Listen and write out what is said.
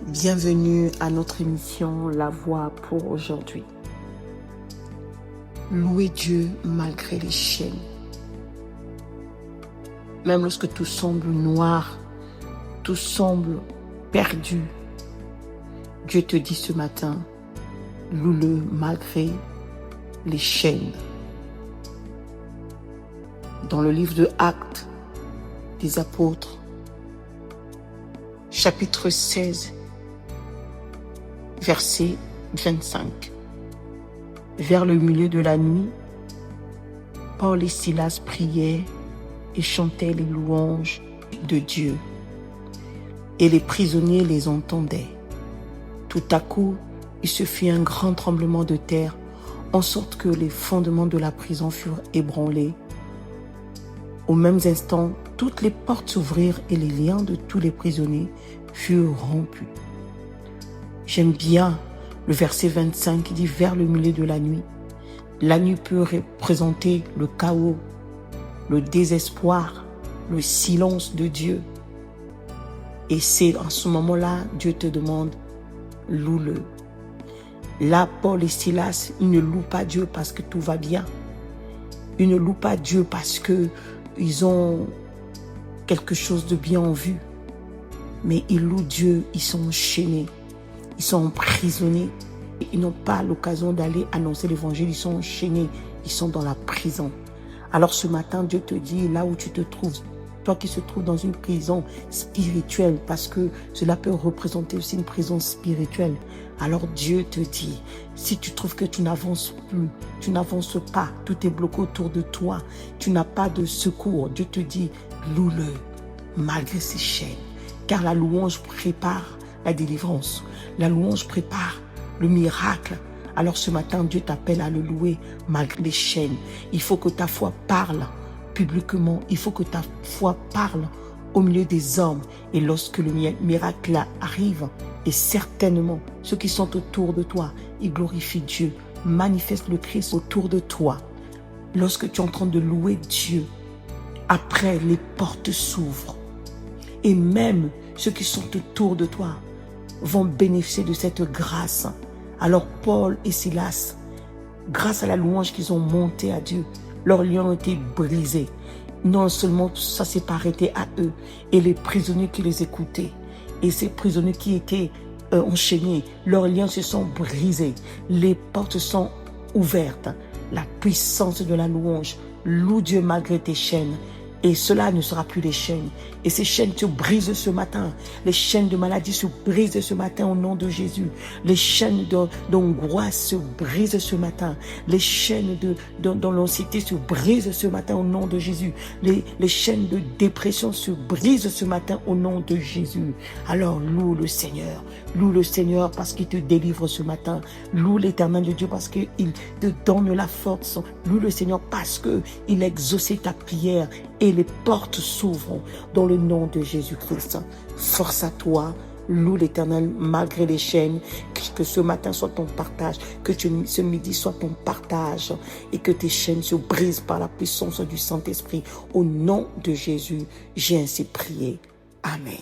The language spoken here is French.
Bienvenue à notre émission La Voix pour aujourd'hui. Louer Dieu malgré les chaînes. Même lorsque tout semble noir, tout semble perdu, Dieu te dit ce matin, loue-le malgré les chaînes. Dans le livre de Actes des Apôtres, chapitre 16, verset 25. Vers le milieu de la nuit, Paul et Silas priaient et chantaient les louanges de Dieu. Et les prisonniers les entendaient. Tout à coup, il se fit un grand tremblement de terre, en sorte que les fondements de la prison furent ébranlés. Au même instant, toutes les portes s'ouvrirent et les liens de tous les prisonniers furent rompus. J'aime bien le verset 25 qui dit « Vers le milieu de la nuit ». La nuit peut représenter le chaos, le désespoir, le silence de Dieu. Et c'est en ce moment-là, Dieu te demande « Loue-le ». Là, Paul et Silas, ils ne louent pas Dieu parce que tout va bien. Ils ne louent pas Dieu parce qu'ils ont quelque chose de bien en vue. Mais ils louent Dieu, ils sont enchaînés. Ils sont emprisonnés. Ils n'ont pas l'occasion d'aller annoncer l'évangile. Ils sont enchaînés. Ils sont dans la prison. Alors ce matin, Dieu te dit, là où tu te trouves, toi qui se trouves dans une prison spirituelle, parce que cela peut représenter aussi une prison spirituelle. Alors Dieu te dit, si tu trouves que tu n'avances plus, tu n'avances pas, tout est bloqué autour de toi, tu n'as pas de secours, Dieu te dit, loue-le malgré ces chaînes. Car la louange prépare la délivrance. La louange prépare le miracle. Alors ce matin, Dieu t'appelle à le louer malgré les chaînes. Il faut que ta foi parle publiquement. Il faut que ta foi parle au milieu des hommes. Et lorsque le miracle arrive, et certainement ceux qui sont autour de toi, ils glorifient Dieu, manifestent le Christ autour de toi. Lorsque tu es en train de louer Dieu, après les portes s'ouvrent. Et même ceux qui sont autour de toi vont bénéficier de cette grâce. Alors Paul et Silas, grâce à la louange qu'ils ont montée à Dieu, leurs liens ont été brisés. Non seulement ça s'est pas arrêté à eux, et les prisonniers qui les écoutaient, et ces prisonniers qui étaient enchaînés, leurs liens se sont brisés, les portes sont ouvertes. La puissance de la louange, loue Dieu malgré tes chaînes. Et cela ne sera plus des chaînes. Et ces chaînes se brisent ce matin. Les chaînes de maladie se brisent ce matin au nom de Jésus. Les chaînes d'angoisse se brisent ce matin. Les chaînes de l'anxiété se brisent ce matin au nom de Jésus. Les chaînes de dépression se brisent ce matin au nom de Jésus. Alors loue le Seigneur. Loue le Seigneur parce qu'il te délivre ce matin. Loue l'Éternel de Dieu parce qu'il te donne la force. Loue le Seigneur parce qu'il a exaucé ta prière. Et les portes s'ouvrent dans le nom de Jésus-Christ. Force à toi, loue l'Éternel malgré les chaînes, que ce matin soit ton partage, que ce midi soit ton partage et que tes chaînes se brisent par la puissance du Saint-Esprit. Au nom de Jésus, j'ai ainsi prié. Amen.